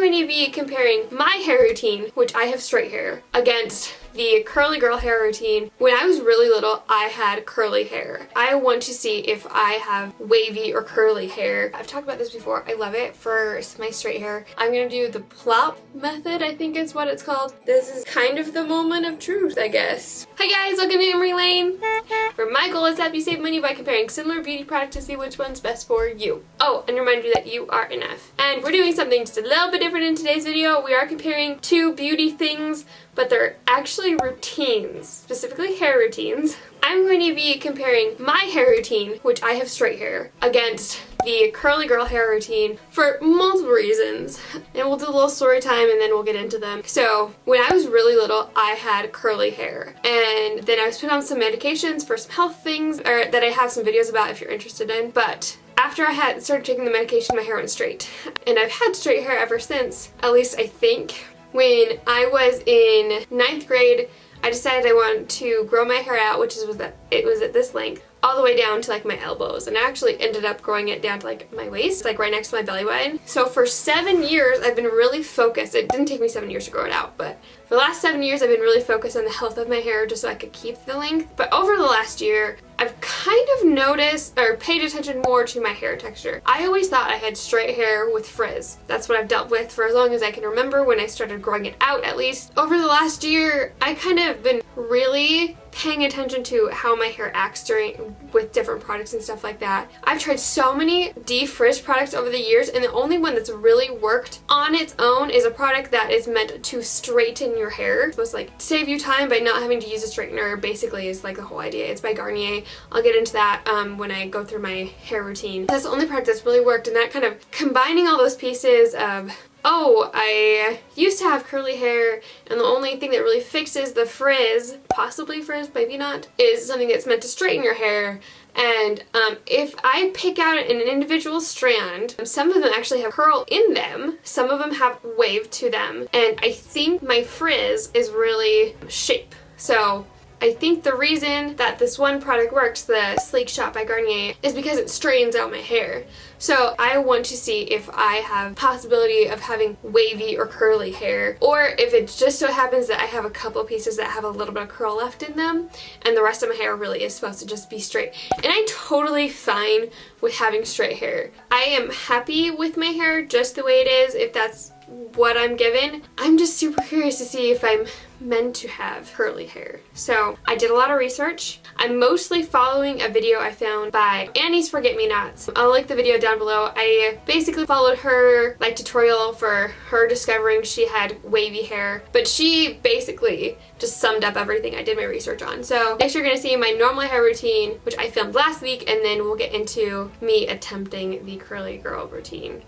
going to be comparing my hair routine, which I have straight hair, against the curly girl hair routine. When I was really little, I had curly hair. I want to see if I have wavy or curly hair. I've talked about this before. I love it for my straight hair. I'm gonna do the plop method, I think is what it's called. This is kind of the moment of truth, I guess. Hi guys, welcome to Emmarie Lane, where my goal is to help you save money by comparing similar beauty products to see which one's best for you. Oh, and remind you that you are enough. And we're doing something just a little bit different in today's video. We are comparing two beauty things, but they're actually routines, specifically hair routines. I'm going to be comparing my hair routine, which I have straight hair, against the curly girl hair routine for multiple reasons. And we'll do a little story time and then we'll get into them. So when I was really little, I had curly hair. And then I was put on some medications for some health things that I have some videos about if you're interested in. But after I had started taking the medication, my hair went straight. And I've had straight hair ever since, at least I think. When I was in 9th grade, I decided I wanted to grow my hair out, which was at this length, all the way down to like my elbows, and I actually ended up growing it down to like my waist, like right next to my belly button. So for 7 years I've been really focused. It didn't take me 7 years to grow it out, but for the last 7 years I've been really focused on the health of my hair just so I could keep the length. But over the last year I've kind of noticed or paid attention more to my hair texture. I always thought I had straight hair with frizz. That's what I've dealt with for as long as I can remember, when I started growing it out at least. Over the last year I kind of been really paying attention to how my hair acts with different products and stuff like that. I've tried so many de-frizz products over the years, and the only one that's really worked on its own is a product that is meant to straighten your hair. It's supposed to like save you time by not having to use a straightener, basically, is like the whole idea. It's by Garnier. I'll get into that when I go through my hair routine. That's the only product that's really worked, and that kind of combining all those pieces of, oh, I used to have curly hair and the only thing that really fixes the frizz, possibly frizz, maybe not, is something that's meant to straighten your hair. And if I pick out an individual strand, some of them actually have curl in them, some of them have wave to them, and I think my frizz is really shape. So I think the reason that this one product works, the Sleek Shot by Garnier, is because it straightens out my hair. So I want to see if I have possibility of having wavy or curly hair, or if it just so happens that I have a couple pieces that have a little bit of curl left in them and the rest of my hair really is supposed to just be straight. And I'm totally fine with having straight hair. I am happy with my hair just the way it is, if that's what I'm given. I'm just super curious to see if I'm meant to have curly hair. So I did a lot of research. I'm mostly following a video I found by Annie's Forget-Me-Nots. I'll link the video down below. I basically followed her like tutorial for her discovering she had wavy hair, but she basically just summed up everything I did my research on. So next you're gonna see my normal hair routine, which I filmed last week, and then we'll get into me attempting the curly girl routine.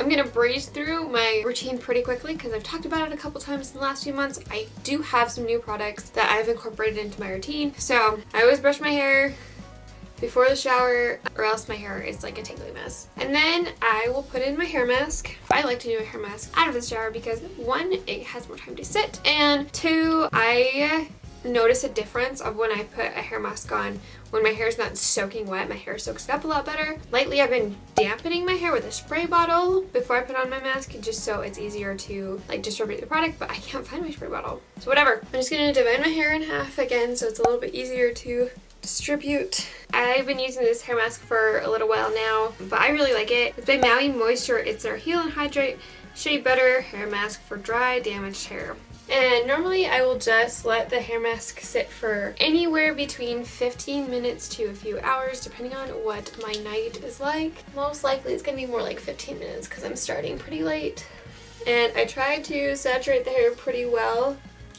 I'm gonna breeze through my routine pretty quickly because I've talked about it a couple times in the last few months. I do have some new products that I've incorporated into my routine. So I always brush my hair before the shower, or else my hair is like a tingly mess. And then I will put in my hair mask. I like to do a hair mask out of the shower because 1, it has more time to sit, and 2, I notice a difference of when I put a hair mask on. When my hair is not soaking wet, my hair soaks up a lot better. Lately I've been dampening my hair with a spray bottle before I put on my mask, just so it's easier to like distribute the product, but I can't find my spray bottle. So whatever. I'm just gonna divide my hair in half again so it's a little bit easier to distribute. I've been using this hair mask for a little while now, but I really like it. It's by Maui Moisture. It's their Heal and Hydrate Shea Butter Hair Mask for dry, damaged hair. And normally I will just let the hair mask sit for anywhere between 15 minutes to a few hours, depending on what my night is like. Most likely it's gonna be more like 15 minutes because I'm starting pretty late. And I try to saturate the hair pretty well.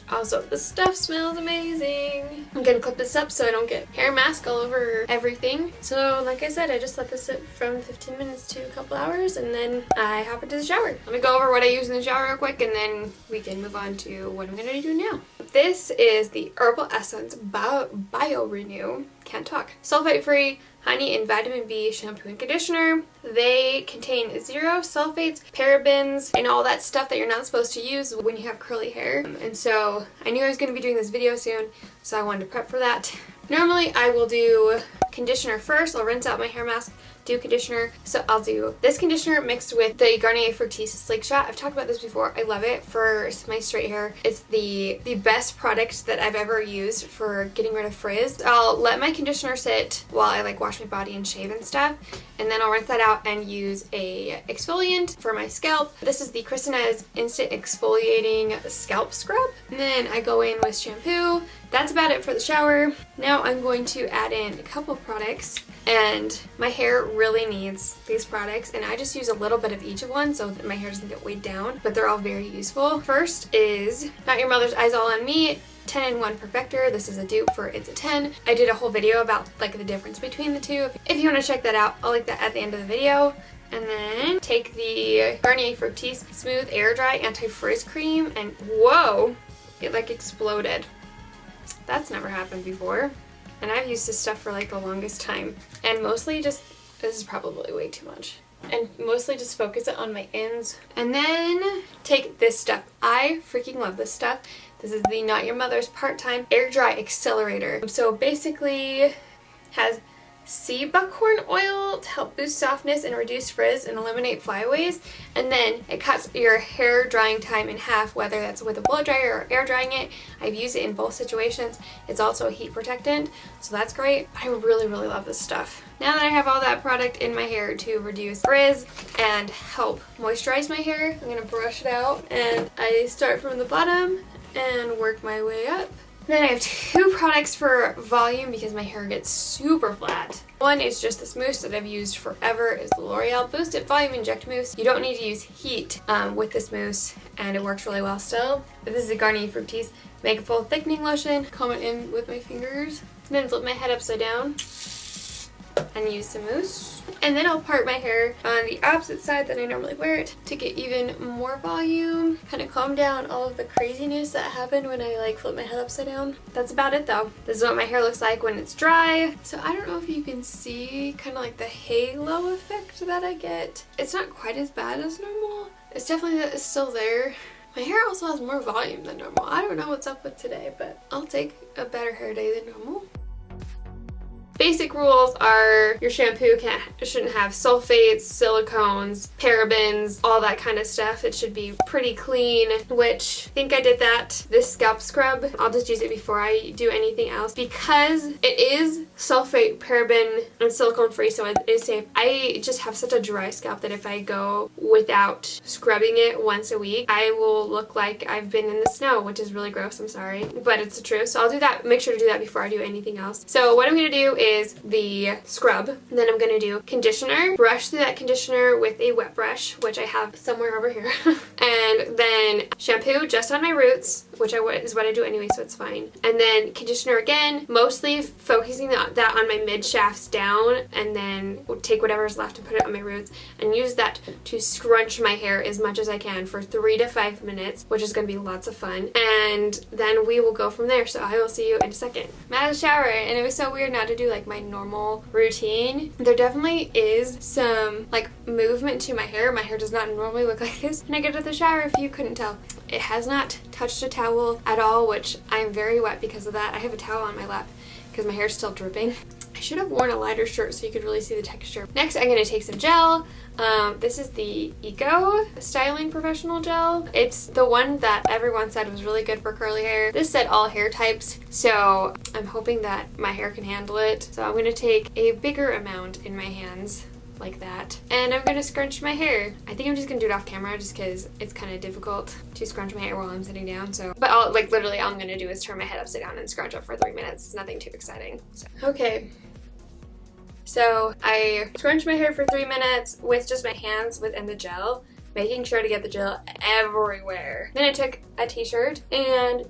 Also, this stuff smells amazing. I'm gonna clip this up so I don't get hair mask all over everything. So like I said, I just let this sit from 15 minutes to a couple hours, and then I hop into the shower. Let me go over what I use in the shower real quick, and then we can move on to what I'm gonna do now. This is the Herbal Essence Bio Renew, can't talk, sulfate-free honey and vitamin B shampoo and conditioner. They contain 0 sulfates, parabens, and all that stuff that you're not supposed to use when you have curly hair. And so I knew I was going to be doing this video soon, so I wanted to prep for that. Normally I will do conditioner first. I'll rinse out my hair mask do conditioner. So I'll do this conditioner mixed with the Garnier Fructis Sleek Shot. I've talked about this before. I love it for my straight hair. It's the best product that I've ever used for getting rid of frizz. I'll let my conditioner sit while I like wash my body and shave and stuff, and then I'll rinse that out and use a exfoliant for my scalp. This is the Christinez Instant Exfoliating Scalp Scrub. And then I go in with shampoo. That's about it for the shower. Now I'm going to add in a couple products, and my hair really needs these products, and I just use a little bit of each of one so that my hair doesn't get weighed down, but they're all very useful. First is Not Your Mother's Eyes All on Me 10-in-1 Perfector. This is a dupe for It's a 10. I did a whole video about like the difference between the two. If you want to check that out, I'll link that at the end of the video. And then take the Garnier Fructis Smooth Air Dry Anti-Frizz Cream, and whoa, it like exploded. That's never happened before. And I've used this stuff for like the longest time. And mostly just, this is probably way too much. And mostly just focus it on my ends. And then take this stuff. I freaking love this stuff. This is the Not Your Mother's Part-Time Air Dry Accelerator. So basically has sea buckhorn oil to help boost softness and reduce frizz and eliminate flyaways, and then it cuts your hair drying time in half, whether that's with a blow dryer or air drying it. I've used it in both situations. It's also a heat protectant, so that's great. I really love this stuff. Now that I have all that product in my hair to reduce frizz and help moisturize my hair, I'm gonna brush it out, and I start from the bottom and work my way up. Then I have two products for volume because my hair gets super flat. One is just this mousse that I've used forever. Is the L'Oreal Boosted Volume Inject Mousse. You don't need to use heat with this mousse, and it works really well still. But this is the Garnier Fructis Make a Full Thickening Lotion. Comb it in with my fingers. And then flip my head upside down and use the mousse. And then I'll part my hair on the opposite side that I normally wear it to get even more volume. Kind of calm down all of the craziness that happened when I like flip my head upside down. That's about it though. This is what my hair looks like when it's dry. So I don't know if you can see kind of like the halo effect that I get. It's not quite as bad as normal. It's definitely still there. My hair also has more volume than normal. I don't know what's up with today, but I'll take a better hair day than normal. Basic rules are your shampoo shouldn't have sulfates, silicones, parabens, all that kind of stuff. It should be pretty clean, which I think I did that. This scalp scrub, I'll just use it before I do anything else because it is sulfate, paraben, and silicone free, so it is safe. I just have such a dry scalp that if I go without scrubbing it once a week, I will look like I've been in the snow, which is really gross, I'm sorry, but it's the truth. So I'll do that, make sure to do that before I do anything else. So what I'm going to do is the scrub, then I'm going to do conditioner, brush through that conditioner with a wet brush, which I have somewhere over here, and then shampoo just on my roots, which is what I do anyway, so it's fine, and then conditioner again, mostly focusing that on my mid shafts down, and then take whatever's left and put it on my roots, and use that to scrunch my hair as much as I can for 3 to 5 minutes, which is going to be lots of fun, and then we will go from there. So I will see you in a second. I'm out of the shower, and it was so weird not to do like my normal routine. There definitely is some like movement to my hair. My hair does not normally look like this when I get out of the shower, if you couldn't tell. It has not touched a towel at all, which I'm very wet because of that. I have a towel on my lap because my hair's still dripping. I should have worn a lighter shirt so you could really see the texture. Next, I'm going to take some gel. This is the Eco Styling Professional Gel. It's the one that everyone said was really good for curly hair. This said all hair types, so I'm hoping that my hair can handle it. So I'm going to take a bigger amount in my hands, like that, and I'm going to scrunch my hair. I think I'm just going to do it off camera just because it's kind of difficult to scrunch my hair while I'm sitting down. So, but all I'm going to do is turn my head upside down and scrunch up for 3 minutes. It's nothing too exciting. So, okay. So I scrunched my hair for 3 minutes with just my hands within the gel, making sure to get the gel everywhere. Then I took a t-shirt and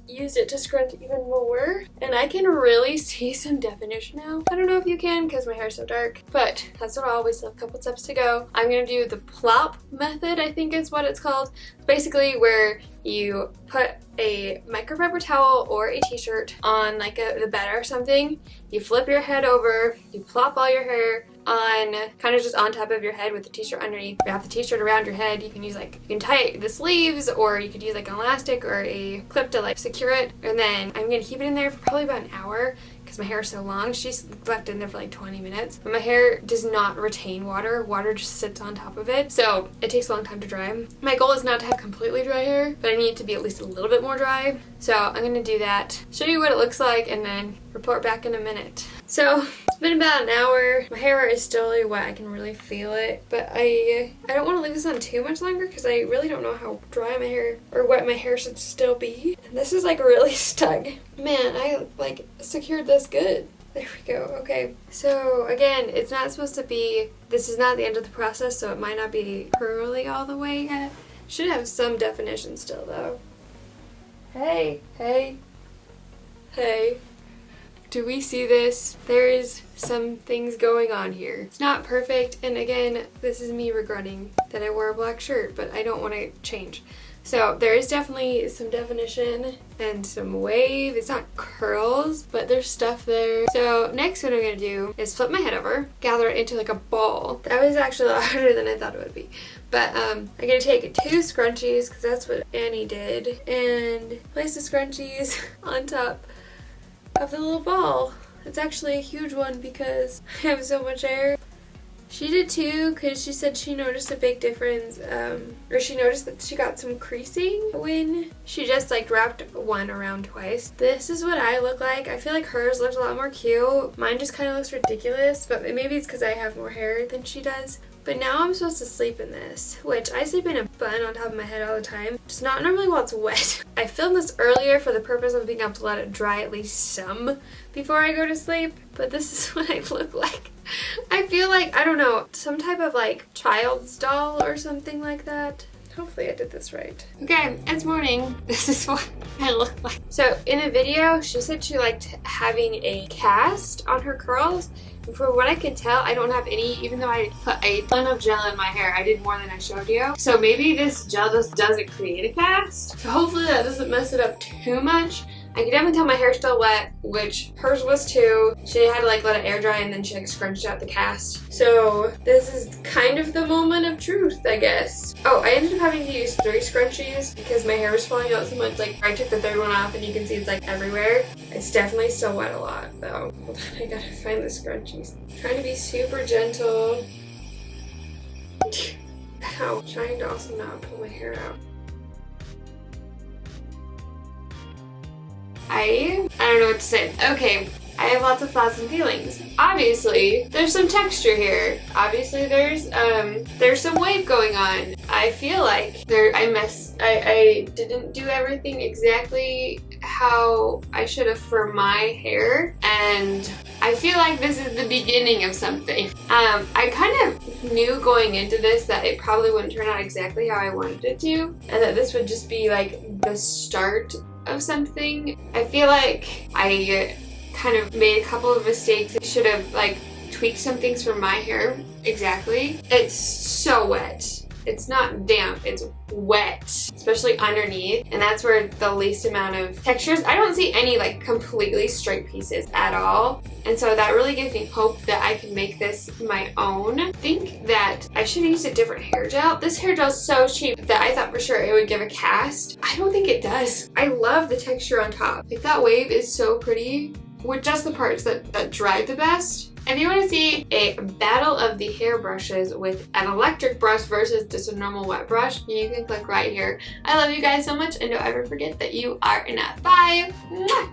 used it to scrunch even more, and I can really see some definition now. I don't know if you can because my hair is so dark, but that's what I always do. A couple steps to go. I'm gonna do the plop method, I think is what it's called. Basically where you put a microfiber towel or a t-shirt on like the bed or something, you flip your head over, you plop all your hair on kind of just on top of your head with the t-shirt underneath. Wrap the t-shirt around your head. You can use you can tie the sleeves, or you could use like an elastic or a clip to like secure it. And then I'm gonna keep it in there for probably about an hour because my hair is so long. She's left in there for like 20 minutes. But my hair does not retain water. Water just sits on top of it. So it takes a long time to dry. My goal is not to have completely dry hair, but I need it to be at least a little bit more dry. So I'm going to do that, show you what it looks like, and then report back in a minute. So it's been about an hour. My hair is still really wet. I can really feel it. But I don't want to leave this on too much longer because I really don't know how dry my hair or wet my hair should still be. And this is like really stuck. Man, I like secured this good. There we go. Okay. So again, it's not supposed to be, this is not the end of the process, so it might not be curly all the way yet. Should have some definition still though. Hey, hey, hey. Do we see this? There's some things going on here. It's not perfect, and again, this is me regretting that I wore a black shirt, but I don't want to change. So there is definitely some definition and some wave. It's not curls, but there's stuff there. So next what I'm going to do is flip my head over, gather it into like a ball. That was actually a lot harder than I thought it would be. But I'm going to take 2 scrunchies, because that's what Annie did, and place the scrunchies on top of the little ball. It's actually a huge one because I have so much hair. She did too, because she said she noticed a big difference, or she noticed that she got some creasing when she just like wrapped one around twice. This is what I look like. I feel like hers looked a lot more cute. Mine just kind of looks ridiculous, but maybe it's because I have more hair than she does. But now I'm supposed to sleep in this, which I sleep in a bun on top of my head all the time. Just not normally while it's wet. I filmed this earlier for the purpose of being able to let it dry at least some before I go to sleep, but this is what I look like. I feel like, I don't know, some type of like child's doll or something like that. Hopefully I did this right. Okay, it's morning. This is what I look like. So in a video, she said she liked having a cast on her curls. And from what I can tell, I don't have any, even though I put a ton of gel in my hair. I did more than I showed you. So maybe this gel just doesn't create a cast. So hopefully that doesn't mess it up too much. I can definitely tell my hair's still wet, which hers was too. She had to like let it air dry and then she like scrunched out the cast. So this is kind of the moment of truth, I guess. Oh, I ended up having to use 3 scrunchies because my hair was falling out so much. Like I took the 3rd one off and you can see it's like everywhere. It's definitely still wet a lot though. Hold on, I gotta find the scrunchies. I'm trying to be super gentle. Ow, trying to also not pull my hair out. I don't know what to say. Okay, I have lots of thoughts and feelings. Obviously, there's some texture here. Obviously, there's some wave going on. I feel like I didn't do everything exactly how I should have for my hair, and I feel like this is the beginning of something. I kind of knew going into this that it probably wouldn't turn out exactly how I wanted it to, and that this would just be like the start of something. I feel like I kind of made a couple of mistakes. I should have like tweaked some things for my hair. Exactly. It's so wet. It's not damp, it's wet, especially underneath, and that's where the least amount of textures. I don't see any like completely straight pieces at all, and so that really gives me hope that I can make this my own. I think that I should have used a different hair gel. This hair gel is so cheap that I thought for sure it would give a cast. I don't think it does. I love the texture on top. Like that wave is so pretty with just the parts that dry the best. If you want to see a battle of the hairbrushes with an electric brush versus just a normal wet brush, you can click right here. I love you guys so much, and don't ever forget that you are enough. Bye! Mwah!